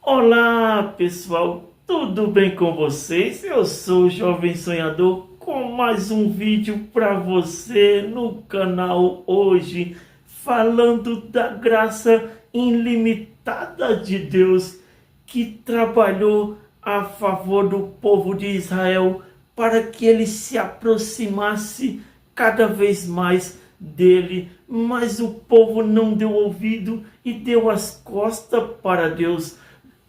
Olá pessoal, tudo bem com vocês? Eu sou o Jovem Sonhador com mais um vídeo para você no canal hoje, falando da graça ilimitada de Deus que trabalhou a favor do povo de Israel para que ele se aproximasse cada vez mais dele, mas o povo não deu ouvido e deu as costas para Deus.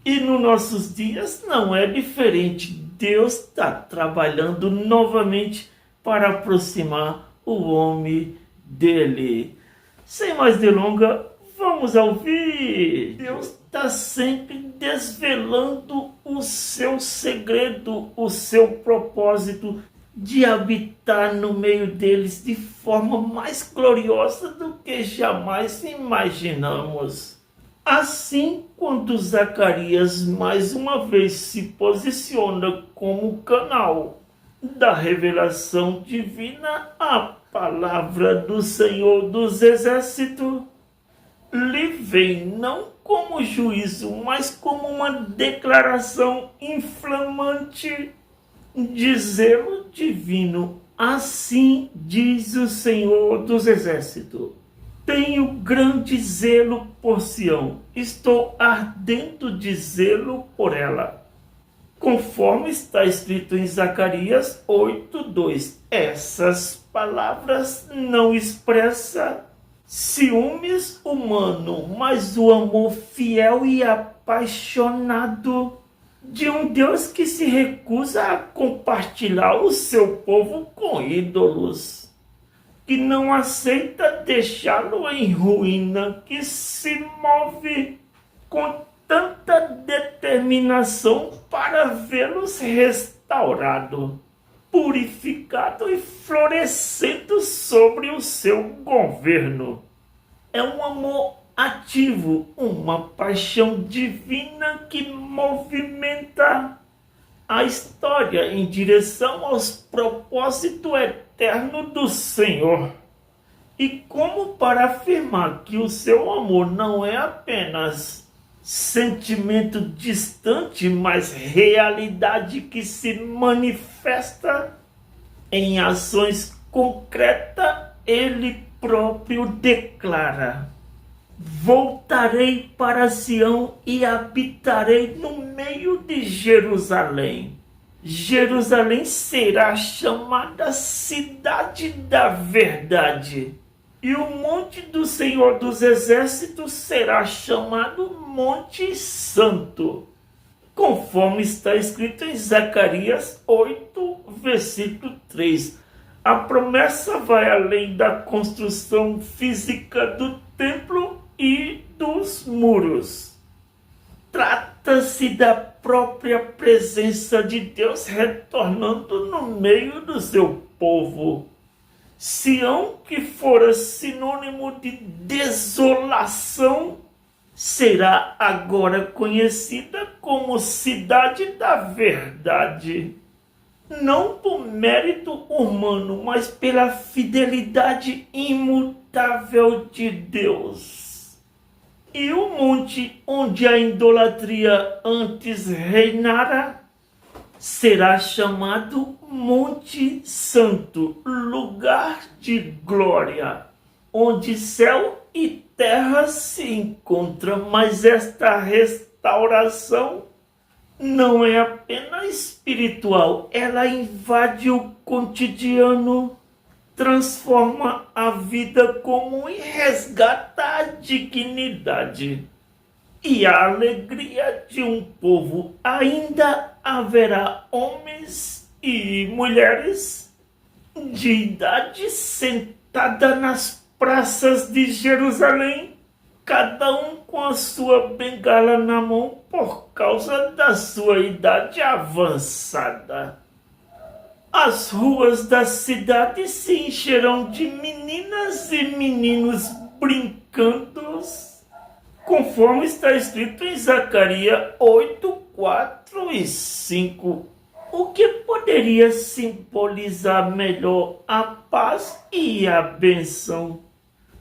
E nos nossos dias não é diferente. Deus está trabalhando novamente para aproximar o homem dele. Sem mais delongas, vamos ao vídeo. Deus está sempre desvelando o seu segredo, o seu propósito de habitar no meio deles de forma mais gloriosa do que jamais imaginamos. Assim, quando Zacarias mais uma vez se posiciona como canal da revelação divina, a palavra do Senhor dos Exércitos lhe vem não como juízo, mas como uma declaração inflamante de zelo divino. Assim diz o Senhor dos Exércitos: tenho grande zelo por Sião, estou ardendo de zelo por ela. Conforme está escrito em Zacarias 8:2. Essas palavras não expressam ciúmes humano, mas o amor fiel e apaixonado de um Deus que se recusa a compartilhar o seu povo com ídolos, que não aceita deixá-lo em ruína, que se move com tanta determinação para vê-los restaurado, purificado e florescendo sobre o seu governo. É um amor ativo, uma paixão divina que movimenta a história em direção aos propósitos eternos do Senhor. E como para afirmar que o seu amor não é apenas sentimento distante, mas realidade que se manifesta em ações concretas, ele próprio declara: voltarei para Sião e habitarei no meio de Jerusalém. Jerusalém será chamada cidade da verdade, e o monte do Senhor dos Exércitos será chamado Monte Santo, conforme está escrito em Zacarias 8, versículo 3. A promessa vai além da construção física do templo e dos muros. Trata-se da própria presença de Deus retornando no meio do seu povo. Sião, que fora sinônimo de desolação, será agora conhecida como cidade da verdade. Não por mérito humano, mas pela fidelidade imutável de Deus. E o monte onde a idolatria antes reinara será chamado Monte Santo, lugar de glória, onde céu e terra se encontram. Mas esta restauração não é apenas espiritual, ela invade o cotidiano, transforma a vida comum e resgata a dignidade e a alegria de um povo. Ainda haverá homens e mulheres de idade sentada nas praças de Jerusalém, cada um com a sua bengala na mão por causa da sua idade avançada. As ruas da cidade se encherão de meninas e meninos brincando, conforme está escrito em Zacarias 8, 4 e 5. O que poderia simbolizar melhor a paz e a bênção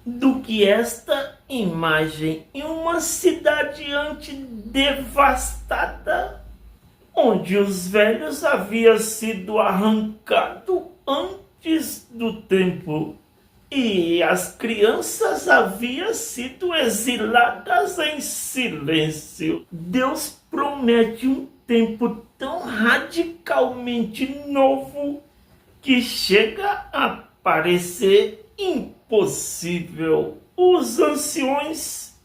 do que esta imagem em uma cidade antes devastada, onde os velhos haviam sido arrancados antes do tempo e as crianças haviam sido exiladas em silêncio. Deus promete um tempo tão radicalmente novo que chega a parecer impossível. Os anciões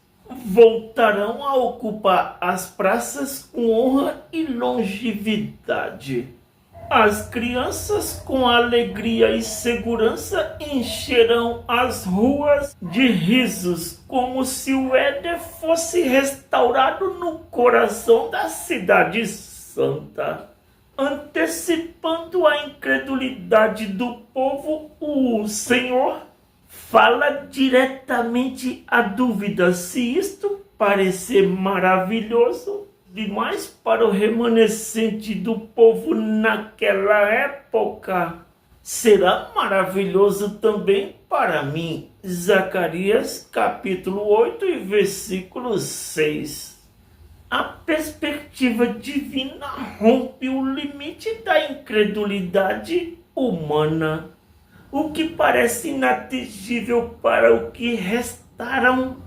voltarão a ocupar as praças com honra e longevidade. As crianças, com alegria e segurança, encherão as ruas de risos, como se o Éden fosse restaurado no coração da cidade santa. Antecipando a incredulidade do povo, o Senhor fala diretamente à dúvida se isto parecer maravilhoso demais para o remanescente do povo naquela época, será maravilhoso também para mim. Zacarias capítulo 8 e versículo 6. A perspectiva divina rompe o limite da incredulidade humana. O que parece inatingível para o que restaram,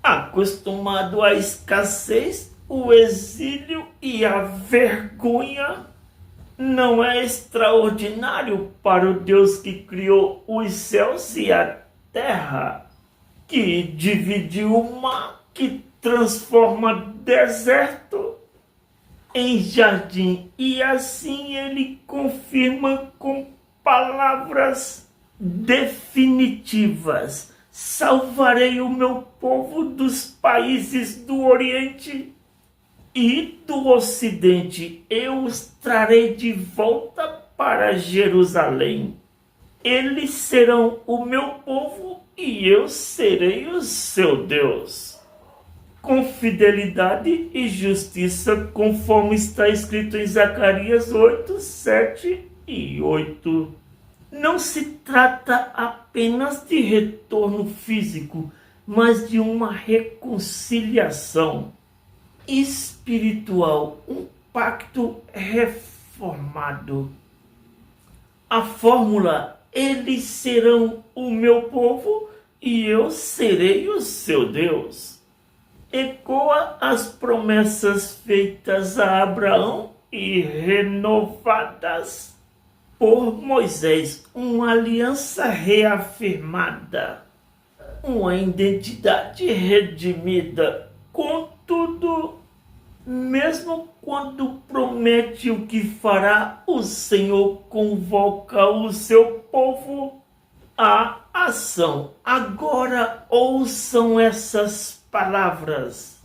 acostumado à escassez, o exílio e a vergonha, não é extraordinário para o Deus que criou os céus e a terra, que dividiu o mar, que transforma deserto em jardim, e assim ele confirma com palavras definitivas: salvarei o meu povo dos países do Oriente e do Ocidente, eu os trarei de volta para Jerusalém. Eles serão o meu povo e eu serei o seu Deus. Com fidelidade e justiça, conforme está escrito em Zacarias 8, 7 e 8. Não se trata apenas de retorno físico, mas de uma reconciliação espiritual, um pacto reformado. A fórmula: eles serão o meu povo e eu serei o seu Deus, ecoa as promessas feitas a Abraão e renovadas por Moisés, uma aliança reafirmada, uma identidade redimida. Contudo, mesmo quando promete o que fará, o Senhor convoca o seu povo à ação. Agora ouçam essas palavras: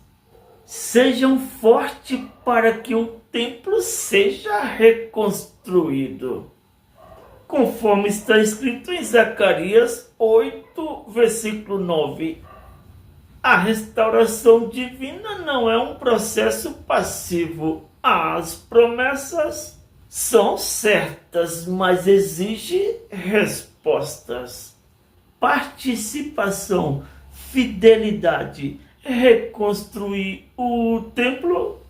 sejam fortes para que o templo seja reconstruído, conforme está escrito em Zacarias 8, versículo 9. A restauração divina não é um processo passivo. As promessas são certas, mas exigem respostas. Participação, fidelidade. Reconstruir o templo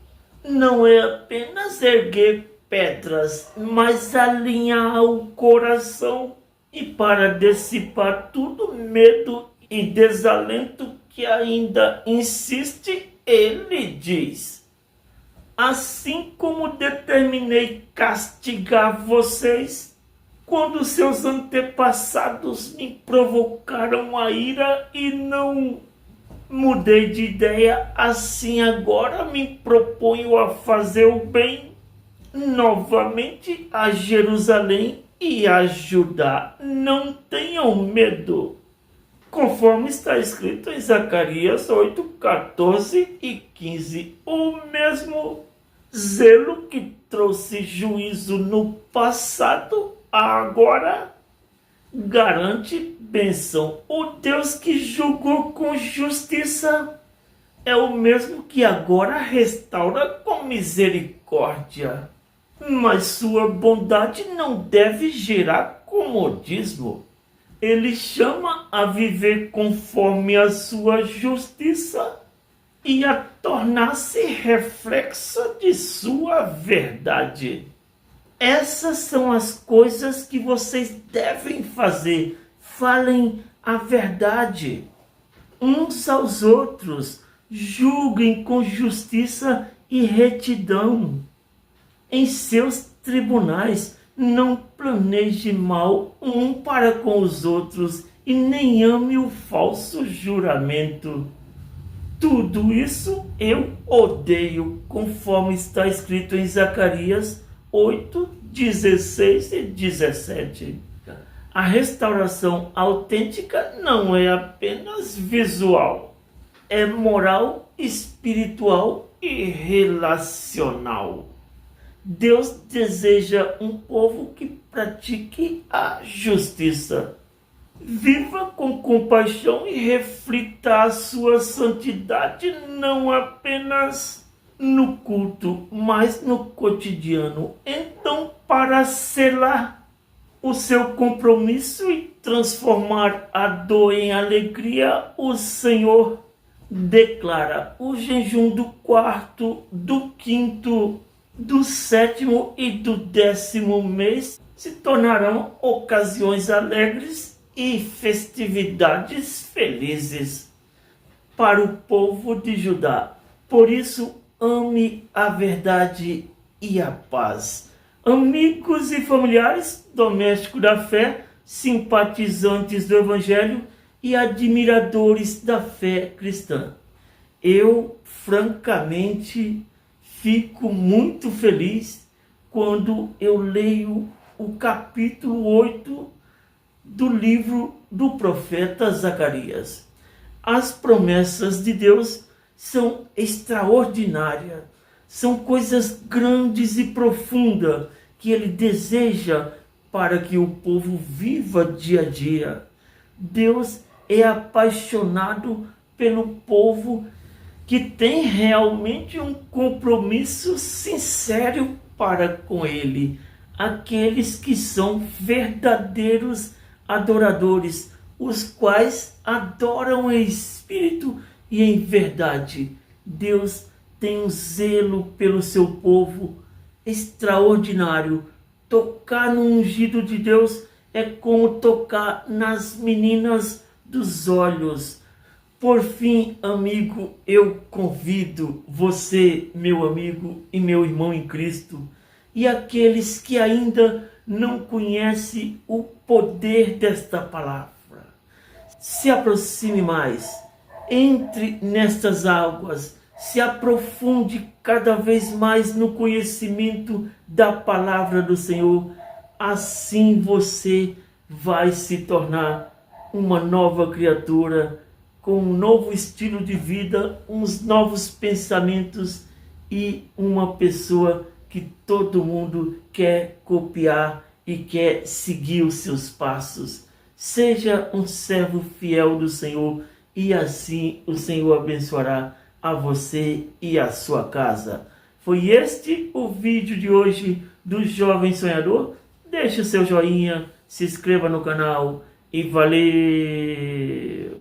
não é apenas erguer pedras, mas alinhar o coração, e para dissipar todo medo e desalento que ainda insiste, ele diz: assim como determinei castigar vocês quando seus antepassados me provocaram a ira e não mudei de ideia, assim agora me proponho a fazer o bem novamente a Jerusalém e a Judá. Não tenham medo, conforme está escrito em Zacarias 8, 14 e 15. O mesmo zelo que trouxe juízo no passado, agora garante bênção. O Deus que julgou com justiça é o mesmo que agora restaura com misericórdia. Mas sua bondade não deve gerar comodismo. Ele chama a viver conforme a sua justiça e a tornar-se reflexo de sua verdade. Essas são as coisas que vocês devem fazer. Falem a verdade uns aos outros, julguem com justiça e retidão. Em seus tribunais, não planeje mal um para com os outros e nem ame o falso juramento. Tudo isso eu odeio, conforme está escrito em Zacarias 8, 16 e 17. A restauração autêntica não é apenas visual, é moral, espiritual e relacional. Deus deseja um povo que pratique a justiça. Viva com compaixão e reflita a sua santidade não apenas no culto, mas no cotidiano. Então, para selar o seu compromisso e transformar a dor em alegria, o Senhor declara: o jejum do 4º, do 5º, do 7º e do 10º mês se tornarão ocasiões alegres e festividades felizes para o povo de Judá. Por isso, ame a verdade e a paz. Amigos e familiares, domésticos da fé, simpatizantes do Evangelho e admiradores da fé cristã. Eu, francamente, fico muito feliz quando eu leio o capítulo 8 do livro do profeta Zacarias. As promessas de Deus são extraordinárias, são coisas grandes e profundas que Ele deseja para que o povo viva dia a dia. Deus é apaixonado pelo povo que tem realmente um compromisso sincero para com Ele. Aqueles que são verdadeiros adoradores, os quais adoram em espírito e em verdade. Deus tem um zelo pelo seu povo extraordinário. Tocar no ungido de Deus é como tocar nas meninas dos olhos. Por fim, amigo, eu convido você, meu amigo e meu irmão em Cristo, e aqueles que ainda não conhecem o poder desta palavra, se aproxime mais, entre nestas águas, se aprofunde cada vez mais no conhecimento da palavra do Senhor. Assim você vai se tornar uma nova criatura, com um novo estilo de vida, uns novos pensamentos e uma pessoa que todo mundo quer copiar e quer seguir os seus passos. Seja um servo fiel do Senhor e assim o Senhor abençoará a você e a sua casa. Foi este o vídeo de hoje do Jovem Sonhador. Deixe o seu joinha, se inscreva no canal e valeu!